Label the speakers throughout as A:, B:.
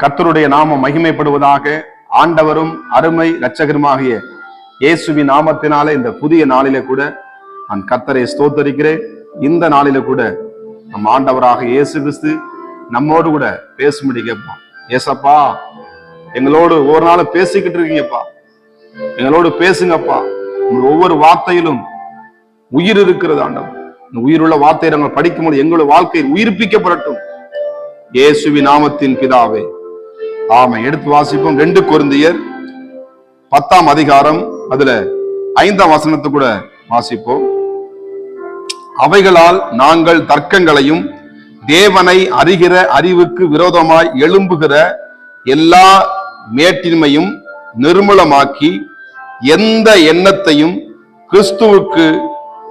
A: கர்த்தருடைய நாமம் மகிமைப்படுவதாக. ஆண்டவரும் அருமை இரட்சகருமாகிய இயேசுவின் நாமத்தினாலே இந்த புதிய நாளிலே கூட நான் கர்த்தரை ஸ்தோத்தரிக்கிறேன். இந்த நாளில கூட நம் ஆண்டவராக இயேசு கிறிஸ்து நம்மோடு கூட பேசும்படி கேட்போம். ஏசப்பா, எங்களோடு ஒவ்வொரு நாளும் பேசிக்கிட்டு இருக்கீங்கப்பா, எங்களோடு பேசுங்கப்பா. ஒவ்வொரு வார்த்தையிலும் உயிர் இருக்கிறது ஆண்டவர். இந்த உயிருள்ள வார்த்தையை நாங்கள் படிக்கும்போது எங்களோட வாழ்க்கையில் உயிர்ப்பிக்கப்படட்டும். இயேசுவின் நாமத்தின் பிதாவே, ஆமென். எடுத்து வாசிப்போம். 2 கொரிந்தியர் 10ஆம் அதிகாரம், அதுல 5ஆம் வசனத்தை கூட வாசிப்போம். அவைகளால் நாங்கள் தர்க்கங்களையும் தேவனை அறிகிற அறிவுக்கு விரோதமாய் எழும்புகிற எல்லா மேட்டின்மையும் நிர்மூலமாக்கி எந்த எண்ணத்தையும் கிறிஸ்துவுக்கு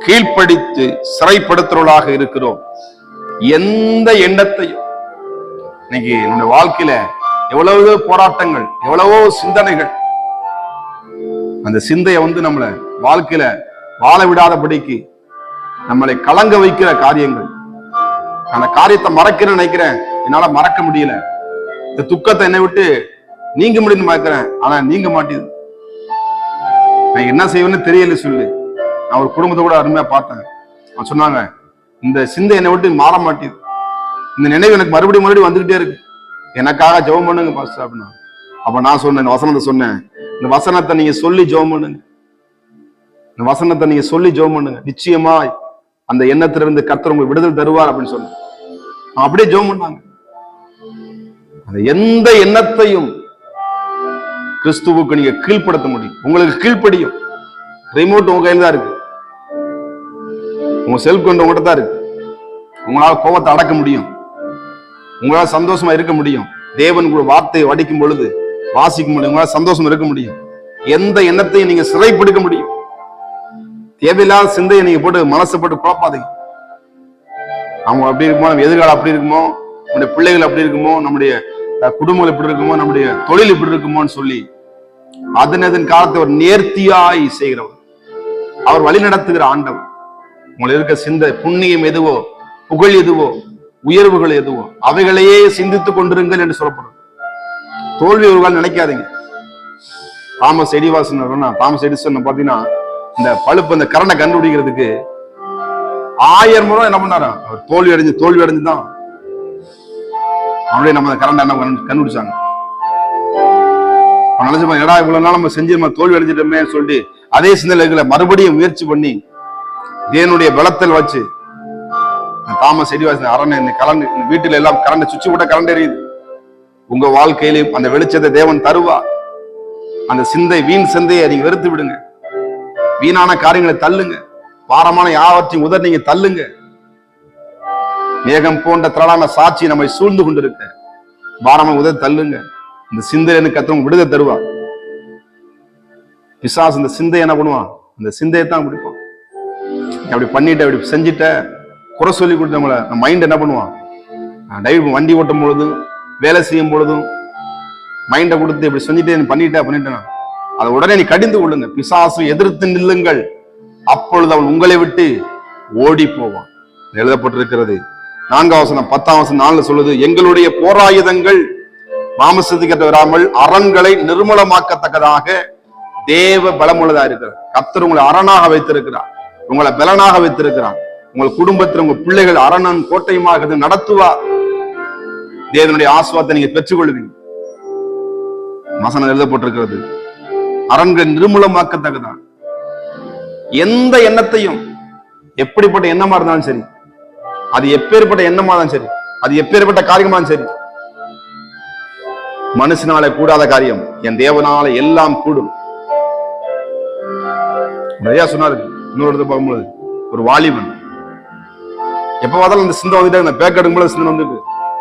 A: கீழ்ப்படுத்தி சிறைப்படுத்துவர்களாக இருக்கிறோம். எந்த எண்ணத்தையும். இன்னைக்கு நம்முடைய வாழ்க்கையில எவ்வளவோ போராட்டங்கள், எவ்வளவோ சிந்தனைகள், அந்த சிந்தையை நம்மள வாழ்க்கையில வாழ விடாதபடிக்கு நம்மளை கலங்க வைக்கிற காரியங்கள். அந்த காரியத்தை மறக்கிறேன்னு நினைக்கிறேன், என்னால மறக்க முடியல. இந்த துக்கத்தை என்னை விட்டு நீங்க முடியும்னு மறக்கிறேன், ஆனா நீங்க மாட்டேது. நான் என்ன செய்வேன்னு தெரியல சொல்லு. நான் ஒரு குடும்பத்தை கூட அருமையா பார்த்தேன். அவன் சொன்னாங்க, இந்த சிந்தை என்னை விட்டு மாற மாட்டேது, இந்த நினைவு எனக்கு மறுபடியும் வந்துகிட்டே இருக்கு, எனக்காக ஜெபம் பண்ணுங்க பாஸ்டர் அப்படின்னா. அப்ப நான் சொன்னேன், இந்த வசனத்தை சொன்னேன், இந்த வசனத்தை நீங்க சொல்லி ஜெபம் பண்ணுங்க, இந்த வசனத்தை நீங்க சொல்லி ஜெபம் பண்ணுங்க, நிச்சயமா அந்த எண்ணத்திலிருந்து கர்த்தர் உங்களுக்கு விடுதலை தருவார் அப்படின்னு சொன்னேன். அப்படியே ஜெபம் பண்ணாங்க. அந்த எந்த எண்ணத்தையும் கிறிஸ்துவுக்கு நீங்க கீழ்ப்படுத்த முடியும். உங்களுக்கு கீழ்ப்படியும். ரிமோட் உங்க கையில் தான் இருக்கு, உங்க செல்போன் உங்கள்கிட்ட தான் இருக்கு. உங்களால் கோபத்தை அடக்க முடியும், உங்களால் சந்தோஷமா இருக்க முடியும். தேவன் கூட வார்த்தையை வடிக்கும் பொழுது, வாசிக்கும் பொழுது உங்களால் சந்தோஷமா இருக்க முடியும். எந்த எண்ணத்தையும் நீங்க சிறைப்பிடிக்க முடியும். தேவையில்லாத சிந்தையை நீங்க போட்டு மனசை போட்டு குழப்பாதீங்க. அவங்க அப்படி இருக்குமோ, நம்ம எதிர்காலம் அப்படி இருக்குமோ, நம்முடைய பிள்ளைகள் அப்படி இருக்குமோ, நம்முடைய குடும்பங்கள் எப்படி இருக்குமோ, நம்முடைய தொழில் எப்படி இருக்குமோன்னு சொல்லி அதன் காலத்தை ஒரு நேர்த்தியாய் செய்கிறவர், அவர் வழி நடத்துகிற ஆண்டவர். உங்களுக்கு இருக்க சிந்தை, புண்ணியம் எதுவோ, புகழ் எதுவோ, உயர்வுகள் எதுவோ, அவைகளையே சிந்தித்துக் கொண்டிருங்கள் என்று சொல்லப்படும். தோல்வி ஒரு காலம் நினைக்காதீங்க. தாமஸ் எடிசன் பாத்தீங்கன்னா, இந்த பழுப்பு, இந்த கரண்டை கண்டுபிடிக்கிறதுக்கு 1000 முறை என்ன பண்ணாரா, அவர் தோல்வி அடைஞ்சுதான் அவனுடைய நம்ம கரண்டை என்ன கண்டுபிடிச்சாங்க. நினைச்சு எடா இவ்வளவு நாள் நம்ம செஞ்சு நம்ம தோல்வி அடைஞ்சிட்டோமே சொல்லிட்டு அதே சிந்தனைகளை மறுபடியும் முயற்சி பண்ணி தேவனுடைய பலத்தில் வச்சு தாமஸ் எடிசன் அரணை கரண்ட், வீட்டுல எல்லாம் கரண்ட் சுவிட்ச் போட்ட கரண்ட் எரியுது. உங்க வாழ்க்கையிலும் அந்த வெளிச்சத்தை தேவன் தருவார். அந்த சிந்தை, வீண் சிந்தையை நீங்க வெறுத்து விடுங்க. வீணான காரியங்களை தள்ளுங்க. பாரமான யாவற்றையும் உதர் நீங்க தள்ளுங்க. மேகம் போன்ற திரளான சாட்சி நம்மை சூழ்ந்து கொண்டிருக்க பாரமான உதர் தள்ளுங்க. இந்த சிந்தையை கத்தவங்க விடுதலை தருவார். பிசாசு இந்த சிந்தை என்ன பண்ணுவான், இந்த சிந்தையை தான் பிடிப்பான். அப்படி பண்ணிட்ட, அப்படி செஞ்சுட்ட, குறை சொல்லி கொடுத்தவங்கள நம்ம மைண்ட் என்ன பண்ணுவான், டைவ் வண்டி ஓட்டும் பொழுதும் வேலை செய்யும் பொழுதும் மைண்டை கொடுத்து இப்படி செஞ்சுட்டே பண்ணிட்டேன், அதை உடனே நீ கடிந்து கொள்ளுங்க. பிசாசு எதிர்த்து நில்லுங்கள், அப்பொழுது அவன் உங்களை விட்டு ஓடி போவான். எழுதப்பட்டிருக்கிறது 4ஆம் வசனம் 10ஆம் வசனம் 4 சொல்லுது, எங்களுடைய போராயுதங்கள் மாமிசத்துக்கு வராமல் அரண்களை நிர்மூலமாக்கத்தக்கதாக தேவ பலமுள்ளதா இருக்கிறார். கர்த்தர் உங்களை அரணாக வைத்திருக்கிறார், உங்களை பலனாக வைத்திருக்கிறார். உங்கள் குடும்பத்தில் உங்க பிள்ளைகள் அரணன் கோட்டையுமாக நடத்துவார். தேவனுடைய ஆசீர்வாதத்தை நீங்க பெற்றுக்கொள்வீங்க. வசனம் எழுதப்பட்டிருக்கிறது, அரண்கள் நிர்மூலமாக்கத்தக்கதான். எந்த எண்ணத்தையும், எப்படிப்பட்ட எண்ணமா இருந்தாலும் சரி, அது எப்பேற்பட்ட எண்ணமா இருந்தாலும் சரி, அது எப்பேற்பட்ட காரியமா இருந்தாலும் சரி, மனுஷனால கூடாத காரியம் என் தேவனால எல்லாம் கூடும். நிறைய சொன்னாரு. இன்னொரு இடத்துல பார்க்கும்போது ஒரு வாலிபன் எப்ப பார்த்தாலும் அந்த சிந்தை வந்துட்டே, அந்த பேக் எடுக்கும்போது சிந்தனை வந்துருக்கு,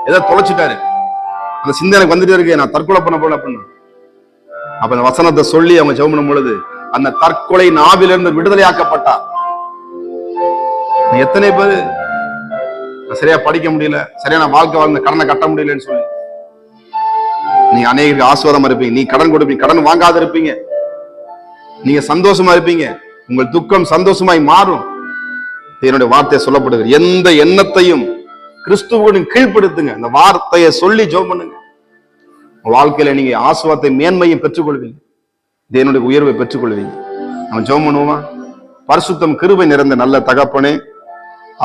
A: ஏதோ தொலைச்சிட்டாரு, அந்த சிந்தை எனக்கு வந்துட்டே இருக்கு, நான் தற்கொலை பண்ண போல அப்படின்னா. அப்ப அந்த வசனத்தை சொல்லி அவங்க ஜெபம் பண்ணும் பொழுது அந்த தற்கொலை நாவிலிருந்து விடுதலையாக்கப்பட்டார். எத்தனை பேர் சரியா படிக்க முடியல, சரியான வாழ்க்கை வாழ்ந்த கடனை கட்ட முடியலன்னு சொல்லி நீங்க அநேக ஆசீர்வாதமா இருப்பீங்க. நீ கடன் கொடுப்பீங்க, கடன் வாங்காத இருப்பீங்க, நீங்க சந்தோஷமா இருப்பீங்க, உங்கள் துக்கம் சந்தோஷமாய் மாறும். என்னுடைய வார்த்தையை சொல்லப்படுகிறது. எந்த எண்ணத்தையும் கிறிஸ்துவுடன் கீழ்ப்படுத்துங்க. அந்த வார்த்தையை சொல்லி ஜெபம் பண்ணுங்க. வாழ்க்கையில நீங்க ஆசீர்வாதத்தை மேன்மையை பெற்றுக்கொள்வீங்க, தேவனுடைய உயர்வை பெற்றுக்கொள்வீங்க. நம்ம ஜெபம் பண்ணுவோமா? பரிசுத்தம் கிருபை நிறைந்த நல்ல தகப்பனே,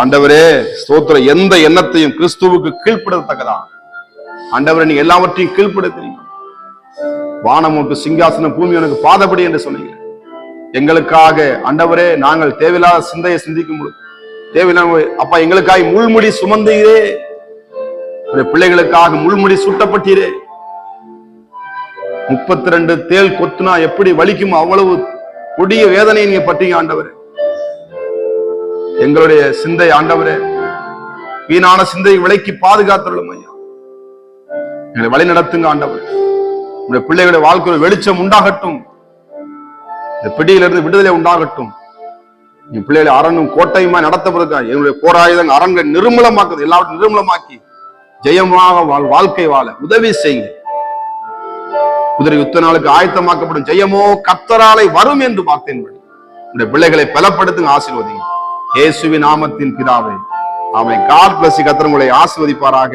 A: ஆண்டவரே ஸ்தோத்திர, எந்த எண்ணத்தையும் கிறிஸ்துவுக்கு கீழ்ப்படத்தக்கதா ஆண்டவரே நீங்க எல்லாவற்றையும் கீழ்ப்படுத்துறீங்க. வானம் உனக்கு சிங்காசனம், பூமி உனக்கு பாதபடி என்று சொன்னீங்க. எங்களுக்காக ஆண்டவரே நாங்கள் தேவையில்லாத சிந்தையை சிந்திக்கும் பொழுது தேவையில்லாம அப்பா எங்களுக்காக முள்முடி சுமந்தீரே, பிள்ளைகளுக்காக முள்முடி சுட்டப்பட்டீரே. 32 தேள் கொத்துனா எப்படி வலிக்கும் அவ்வளவு கொடிய வேதனையை நீங்க பட்டீங்க ஆண்டவரே. எங்களுடைய சிந்தை ஆண்டவரே வீணான சிந்தையை விலைக்கு பாதுகாத்துள்ளோம் ஐயா. எங்களை வழி நடத்துங்க ஆண்டவரே. உங்களுடைய பிள்ளைகளுடைய வாழ்க்கையில் வெளிச்சம் உண்டாகட்டும், இந்த பிடியிலிருந்து விடுதலை உண்டாகட்டும். என் பிள்ளைகளை அரணும் கோட்டையுமா நடத்தப்படுறதா எங்களுடைய போராயுதங்கள் அரண்களை நிர்மூலமாக்குது, எல்லாவற்றையும் நிர்மூலமாக்கி ஜெயமாக வாழ்க்கை வாழ உதவி செய்யுங்க. குதிரை யுத்த நாளுக்கு ஆயத்தமாக்கப்படும் ஜெயமோ கர்த்தராலே வரும் என்று பார்த்தேன்படி உங்களுடைய பிள்ளைகளை பலப்படுத்துங்க, ஆசீர்வதிங்க. இயேசுவின் நாமத்தின் பிதாவே ஆமென். God plus. கர்த்தர் உங்களை ஆசீர்வதிப்பாராக.